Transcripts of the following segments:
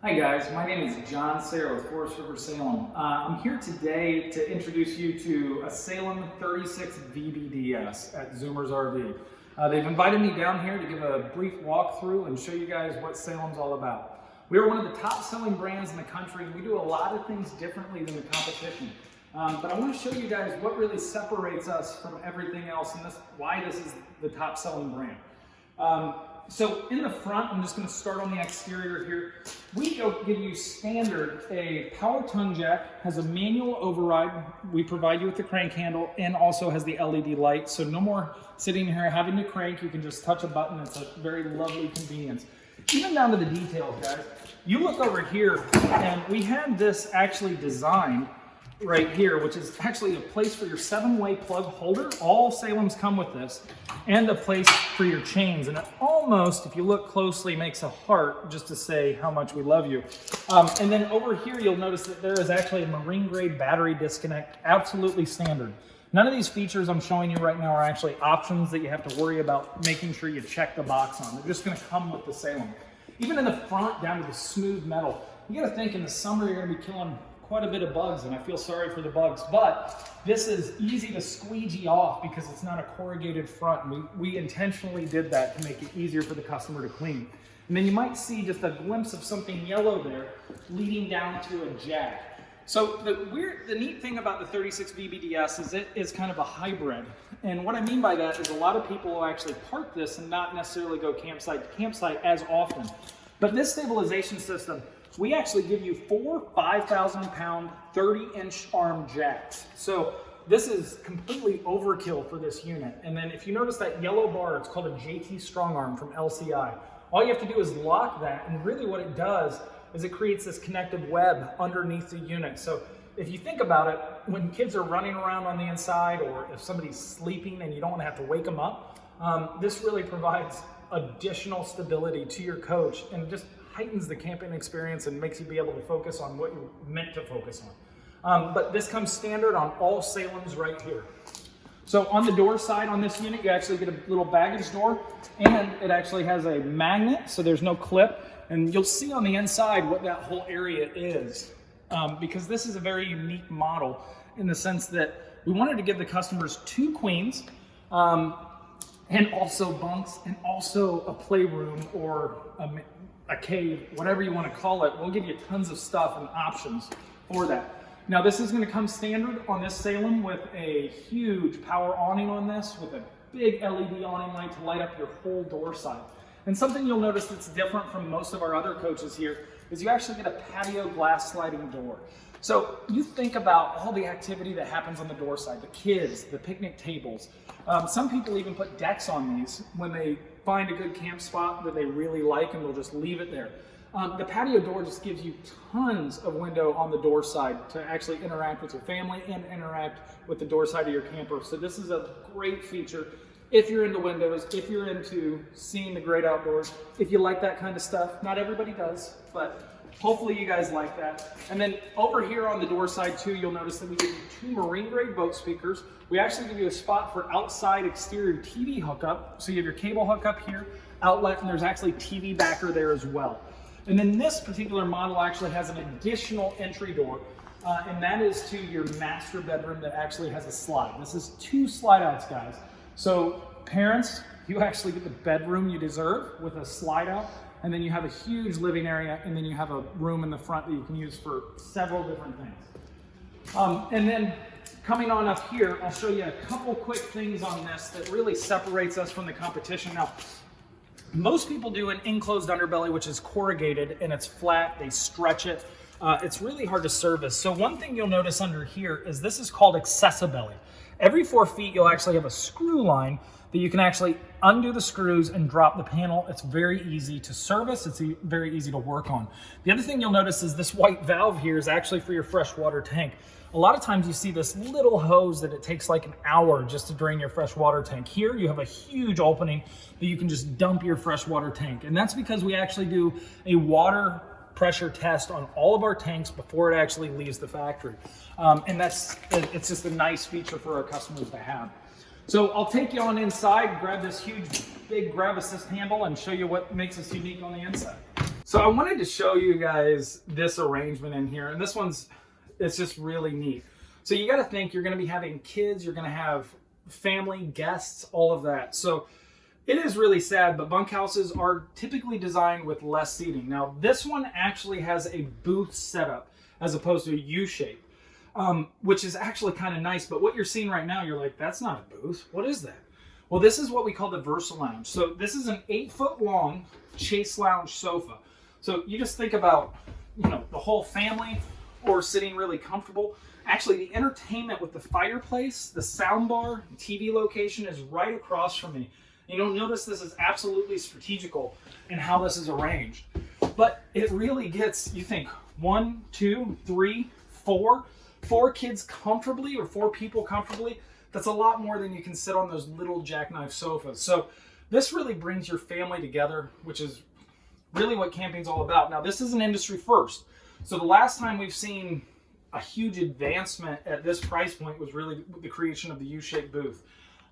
Hi guys, my name is John Sayre with Forest River Salem. I'm here today to introduce you to a Salem 36VBDS at Zoomers RV. They've invited me down here to give a brief walkthrough and show you guys what Salem's all about. We are one of the top selling brands in the country. We do a lot of things differently than the competition. But I want to show you guys what really separates us from everything else and why this is the top selling brand. So in the front, I'm just going to start on the exterior here. We give you standard a power tongue jack, has a manual override. We provide you with the crank handle and also has the LED light. So no more sitting here having to crank. You can just touch a button. It's a very lovely convenience. Even down to the details, guys. You look over here and we have this actually designed right here, which is actually a place for your 7-way plug holder. All Salems come with this, and a place for your chains. And it almost, if you look closely, makes a heart just to say how much we love you. And then over here, you'll notice that there is actually a marine grade battery disconnect, absolutely standard. None of these features I'm showing you right now are actually options that you have to worry about making sure you check the box on. They're just going to come with the Salem. Even in the front, down to the smooth metal. You got to think in the summer you're going to be killing quite a bit of bugs, and I feel sorry for the bugs, but this is easy to squeegee off because it's not a corrugated front. We intentionally did that to make it easier for the customer to clean. And then you might see just a glimpse of something yellow there leading down to a jack. So the neat thing about the 36VBDS is it is kind of a hybrid. And what I mean by that is a lot of people will actually park this and not necessarily go campsite to campsite as often. But this stabilization system, we actually give you 4 5,000-pound, 30-inch arm jacks. So this is completely overkill for this unit. And then if you notice that yellow bar, it's called a JT Strong Arm from LCI. All you have to do is lock that, and really what it does is it creates this connected web underneath the unit. So if you think about it, when kids are running around on the inside, or if somebody's sleeping and you don't want to have to wake them up, this really provides additional stability to your coach and just heightens the camping experience and makes you be able to focus on what you're meant to focus on. But this comes standard on all Salems right here. So on the door side on this unit, you actually get a little baggage door, and it actually has a magnet, so there's no clip. And you'll see on the inside what that whole area is, because this is a very unique model in the sense that we wanted to give the customers 2 queens, and also bunks, and also a playroom or a cave, whatever you want to call it. We'll give you tons of stuff and options for that. Now this is going to come standard on this Salem with a huge power awning on this, with a big LED awning light to light up your whole door side. And something you'll notice that's different from most of our other coaches here is you actually get a patio glass sliding door. So you think about all the activity that happens on the door side, the kids, the picnic tables. Some people even put decks on these when they find a good camp spot that they really like, and they'll just leave it there. The patio door just gives you tons of window on the door side to actually interact with your family and interact with the door side of your camper. So this is a great feature if you're into windows, if you're into seeing the great outdoors, if you like that kind of stuff. Not everybody does, but hopefully you guys like that. And then over here on the door side too, you'll notice that we give you 2 marine grade boat speakers. We actually give you a spot for outside exterior TV hookup. So you have your cable hookup here, outlet, and there's actually TV backer there as well. And then this particular model actually has an additional entry door, and that is to your master bedroom that actually has a slide. This is 2 slide outs, guys. So parents, you actually get the bedroom you deserve with a slide out, and then you have a huge living area, and then you have a room in the front that you can use for several different things. And then coming on up here, I'll show you a couple quick things on this that really separates us from the competition. Now, most people do an enclosed underbelly, which is corrugated, and it's flat, they stretch it. It's really hard to service. So one thing you'll notice under here is this is called accessibelly. Every 4 feet, you'll actually have a screw line that you can actually undo the screws and drop the panel. It's very easy to service. It's very easy to work on. The other thing you'll notice is this white valve here is actually for your freshwater tank. A lot of times you see this little hose that it takes like an hour just to drain your freshwater tank. Here you have a huge opening that you can just dump your freshwater tank. And that's because we actually do a water pressure test on all of our tanks before it actually leaves the factory. And it's just a nice feature for our customers to have. So I'll take you on inside, grab this huge big grab assist handle, and show you what makes us unique on the inside. So So I wanted to show you guys this arrangement in here, and this one's, it's just really neat. So you got to think you're going to be having kids, you're going to have family, guests, all of that. So it is really sad, but bunkhouses are typically designed with less seating. Now this one actually has a booth setup as opposed to a U-shape, which is actually kind of nice. But what you're seeing right now, you're like, that's not a booth. What is that? Well, this is what we call the Versa Lounge. So this is an 8-foot long chase lounge sofa. So you just think about, you know, the whole family or sitting really comfortable. Actually, the entertainment with the fireplace, the sound bar, TV location is right across from me. You'll notice this is absolutely strategical in how this is arranged. But it really gets, you think, 1, 2, 3, 4 kids comfortably, or 4 people comfortably. That's a lot more than you can sit on those little jackknife sofas. So this really brings your family together, which is really what camping's all about. Now, this is an industry first. So the last time we've seen a huge advancement at this price point was really the creation of the U-shaped booth.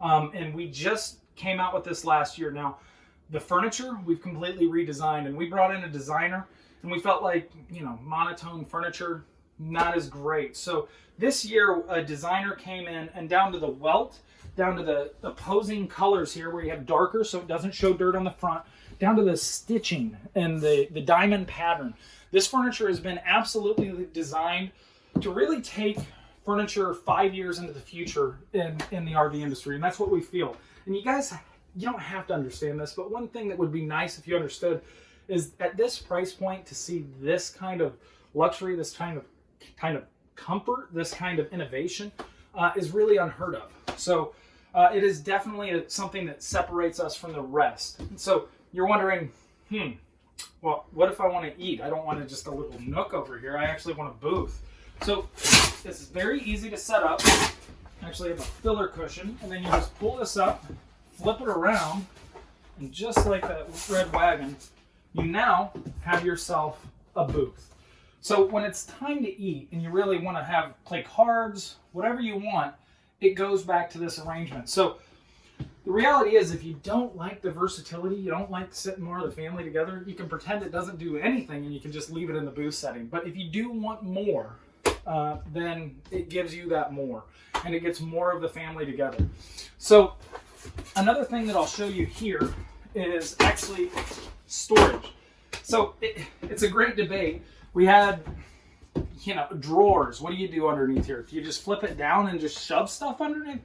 And we just came out with this last year. Now, the furniture we've completely redesigned, and we brought in a designer, and we felt like, you know, monotone furniture, not as great. So this year, a designer came in, and down to the welt, down to the opposing colors here where you have darker so it doesn't show dirt on the front, down to the stitching and the diamond pattern. This furniture has been absolutely designed to really take furniture 5 years into the future in the RV industry, and that's what we feel. And you guys, you don't have to understand this, but one thing that would be nice if you understood is at this price point, to see this kind of luxury, this kind of comfort, this kind of innovation is really unheard of. So it is definitely something that separates us from the rest. And so you're wondering, well, what if I want to eat? I don't want just a little nook over here. I actually want a booth. So this is very easy to set up. Actually, I have a filler cushion, and then you just pull this up, flip it around, and just like that red wagon, you now have yourself a booth. So when it's time to eat and you really want to play cards, whatever you want, it goes back to this arrangement. So the reality is, if you don't like the versatility, you don't like sitting more of the family together, you can pretend it doesn't do anything and you can just leave it in the booth setting. But if you do want more, then it gives you that more, and it gets more of the family together. So another thing that I'll show you here is actually storage. So it's a great debate. We had, you know, drawers. What do you do underneath here? Do you just flip it down and just shove stuff underneath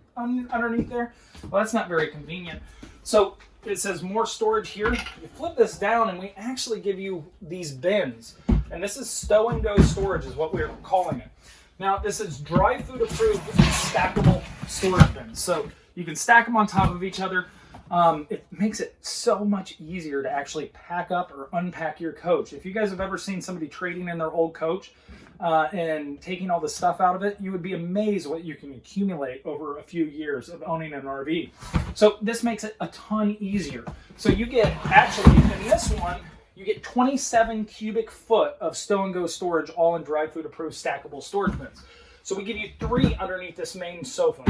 there? Well, that's not very convenient. So it says more storage here. You flip this down and we actually give you these bins. And this is stow and go storage is what we're calling it. Now, this is dry food approved stackable storage bins. So you can stack them on top of each other. It makes it so much easier to actually pack up or unpack your coach. If you guys have ever seen somebody trading in their old coach and taking all the stuff out of it, you would be amazed what you can accumulate over a few years of owning an RV. So this makes it a ton easier. So you get, actually, in this one, you get 27 cubic foot of stow and go storage, all in dry food approved stackable storage bins. So we give you 3 underneath this main sofa.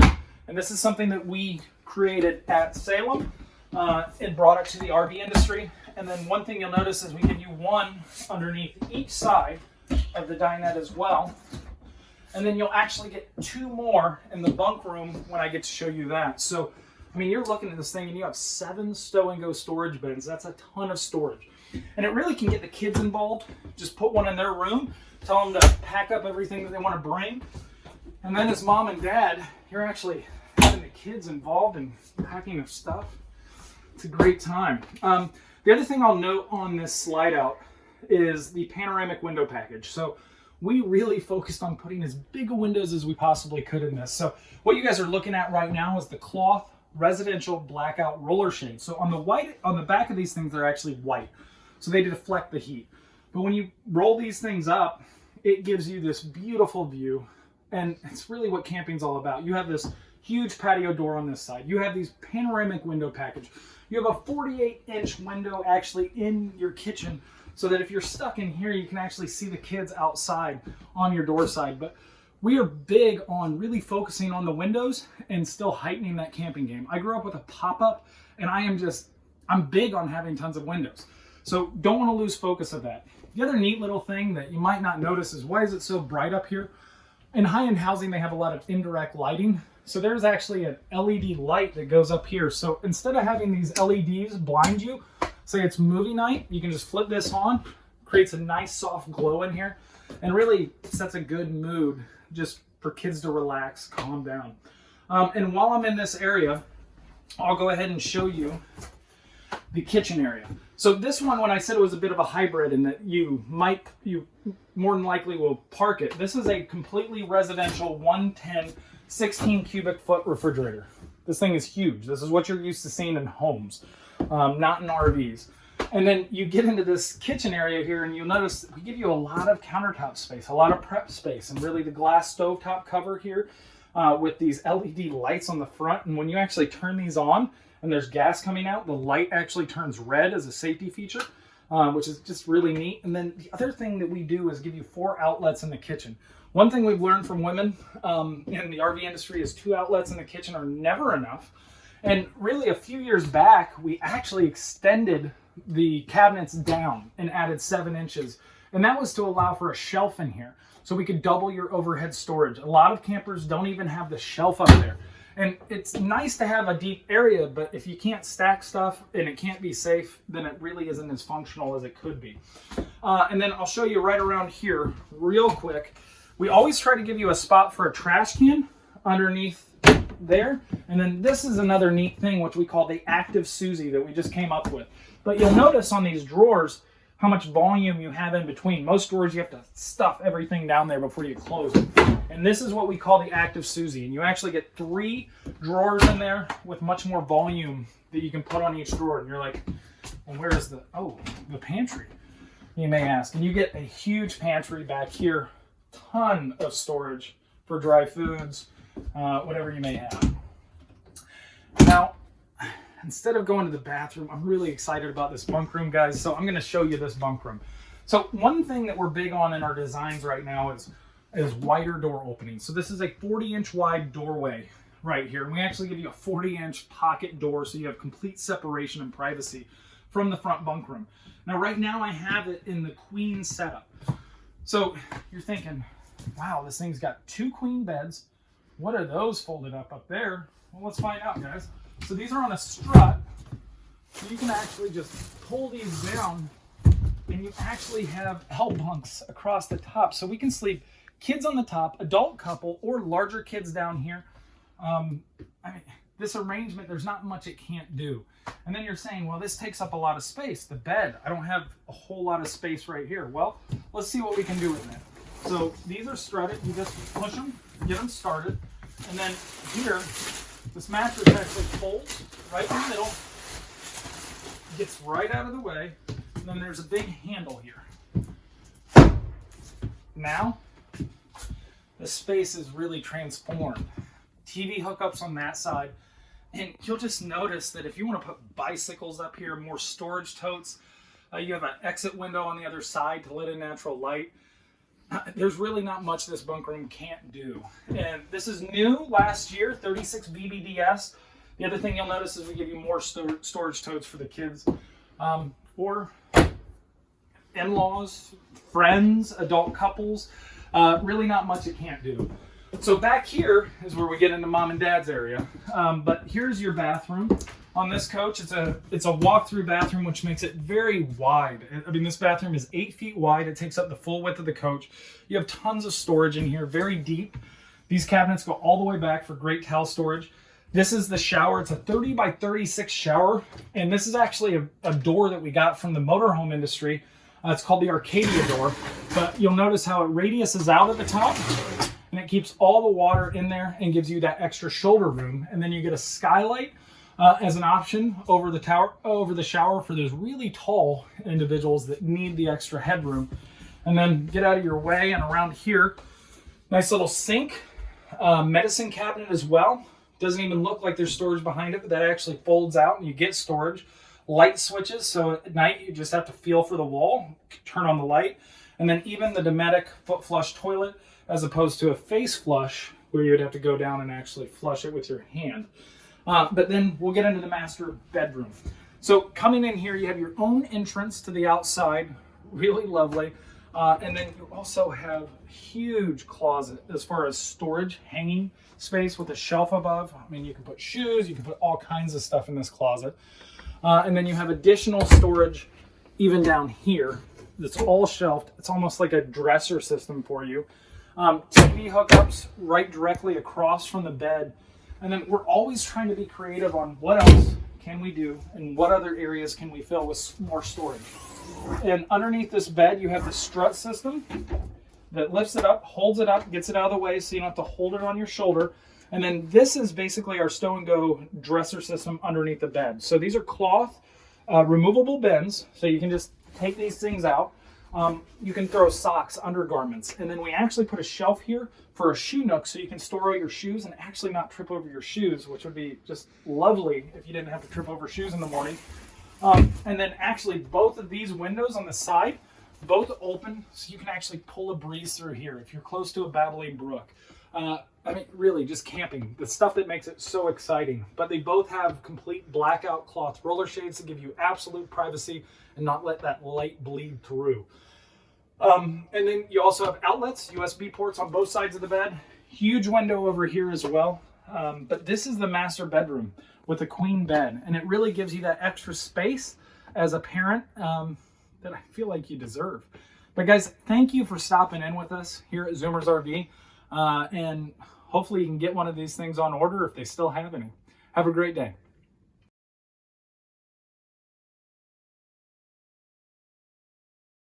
And this is something that we created at Salem and brought it to the RV industry. And then one thing you'll notice is we give you 1 underneath each side of the dinette as well. And then you'll actually get 2 more in the bunk room when I get to show you that. So, I mean, you're looking at this thing and you have 7 stow and go storage bins. That's a ton of storage. And it really can get the kids involved. Just put one in their room, tell them to pack up everything that they want to bring. And then as mom and dad, you're actually having the kids involved in packing of stuff. It's a great time. The other thing I'll note on this slide out is the panoramic window package. So we really focused on putting as big of windows as we possibly could in this. So what you guys are looking at right now is the cloth residential blackout roller shade. So on the back of these things, they're actually white. So they deflect the heat. But when you roll these things up, it gives you this beautiful view. And it's really what camping's all about. You have this huge patio door on this side. You have these panoramic window package. You have a 48-inch window actually in your kitchen, so that if you're stuck in here, you can actually see the kids outside on your door side. But we are big on really focusing on the windows and still heightening that camping game. I grew up with a pop-up, and I'm big on having tons of windows. So don't want to lose focus of that. The other neat little thing that you might not notice is, why is it so bright up here? In high-end housing, they have a lot of indirect lighting. So there's actually an LED light that goes up here. So instead of having these LEDs blind you, say it's movie night, you can just flip this on, creates a nice soft glow in here, and really sets a good mood just for kids to relax, calm down. And while I'm in this area, I'll go ahead and show you the kitchen area. So this one, when I said it was a bit of a hybrid and that you more than likely will park it, this is a completely residential 110 16 cubic foot refrigerator. This thing is huge. This is what you're used to seeing in homes, not in RVs. And then you get into this kitchen area here, and you'll notice we give you a lot of countertop space, a lot of prep space, and really the glass stovetop cover here with these LED lights on the front. And when you actually turn these on and there's gas coming out, the light actually turns red as a safety feature, which is just really neat. And then the other thing that we do is give you 4 outlets in the kitchen. One thing we've learned from women in the RV industry is 2 outlets in the kitchen are never enough. And really a few years back, we actually extended the cabinets down and added 7 inches. And that was to allow for a shelf in here, so we could double your overhead storage. A lot of campers don't even have the shelf up there. And it's nice to have a deep area, but if you can't stack stuff and it can't be safe, then it really isn't as functional as it could be. And then I'll show you right around here real quick. We always try to give you a spot for a trash can underneath there. And then this is another neat thing, which we call the Active Susie that we just came up with. But you'll notice on these drawers how much volume you have in between. Most drawers you have to stuff everything down there before you close it. And this is what we call the Active Susie. And you actually get 3 drawers in there with much more volume that you can put on each drawer. And you're like, well, where is the pantry, you may ask. And you get a huge pantry back here, ton of storage for dry foods, whatever you may have. Now, instead of going to the bathroom, I'm really excited about this bunk room, guys. So I'm going to show you this bunk room. So one thing that we're big on in our designs right now is wider door openings. So this is a 40-inch wide doorway right here. And we actually give you a 40-inch pocket door, so you have complete separation and privacy from the front bunk room. Now, right now I have it in the queen setup. So you're thinking, wow, this thing's got 2 queen beds. What are those folded up there? Well, let's find out, guys. So these are on a strut. So you can actually just pull these down, and you actually have L bunks across the top. So we can sleep kids on the top, adult couple, or larger kids down here. I mean, this arrangement, there's not much it can't do. And then you're saying, well, this takes up a lot of space. The bed, I don't have a whole lot of space right here. Well, let's see what we can do with that. So these are strutted. You just push them, get them started. And then here, this mattress actually folds right in the middle, gets right out of the way, and then there's a big handle here. Now, the space is really transformed. TV hookups on that side, and you'll just notice that if you want to put bicycles up here, more storage totes, you have an exit window on the other side to let in natural light. There's really not much this bunk room can't do. And this is new last year, 36VBDS. The other thing you'll notice is we give you more storage totes for the kids, or in-laws, friends, adult couples. Really not much it can't do. So back here is where we get into mom and dad's area. But here's your bathroom. On this coach, it's a walk-through bathroom, which makes it very wide. I mean, this bathroom is 8 feet wide. It takes up the full width of the coach. You have tons of storage in here, very deep. These cabinets go all the way back for great towel storage. This is the shower. It's a 30 by 36 shower, and this is actually a door that we got from the motorhome industry. It's called the Arcadia door, but you'll notice how it radiuses out at the top, and it keeps all the water in there and gives you that extra shoulder room. And then you get a skylight as an option over the shower for those really tall individuals that need the extra headroom. And then get out of your way, and around here, nice little sink, medicine cabinet as well. Doesn't even look like there's storage behind it, but that actually folds out and you get storage. Light switches, so at night you just have to feel for the wall, turn on the light. And then even the Dometic foot flush toilet, as opposed to a face flush where you'd have to go down and actually flush it with your hand. But then we'll get into the master bedroom. So coming in here, you have your own entrance to the outside, really lovely. And then you also have a huge closet as far as storage, hanging space with a shelf above. I mean, you can put shoes, you can put all kinds of stuff in this closet. And then you have additional storage even down here. That's all shelved. It's almost like a dresser system for you. TV hookups right directly across from the bed. And then we're always trying to be creative on what else can we do and what other areas can we fill with more storage. And underneath this bed, you have the strut system that lifts it up, holds it up, gets it out of the way so you don't have to hold it on your shoulder. And then this is basically our stow and go dresser system underneath the bed. So these are cloth removable bins, so you can just take these things out. You can throw socks, undergarments, and then we actually put a shelf here for a shoe nook so you can store all your shoes and actually not trip over your shoes, which would be just lovely if you didn't have to trip over shoes in the morning. And then actually both of these windows on the side, both open, so you can actually pull a breeze through here if you're close to a babbling brook. I mean, really, just camping, the stuff that makes it so exciting. But they both have complete blackout cloth roller shades to give you absolute privacy and not let that light bleed through. And then you also have outlets, USB ports on both sides of the bed. Huge window over here as well. But this is the master bedroom with a queen bed. And it really gives you that extra space as a parent that I feel like you deserve. But guys, thank you for stopping in with us here at Zoomers RV. And hopefully you can get one of these things on order if they still have any. Have a great day.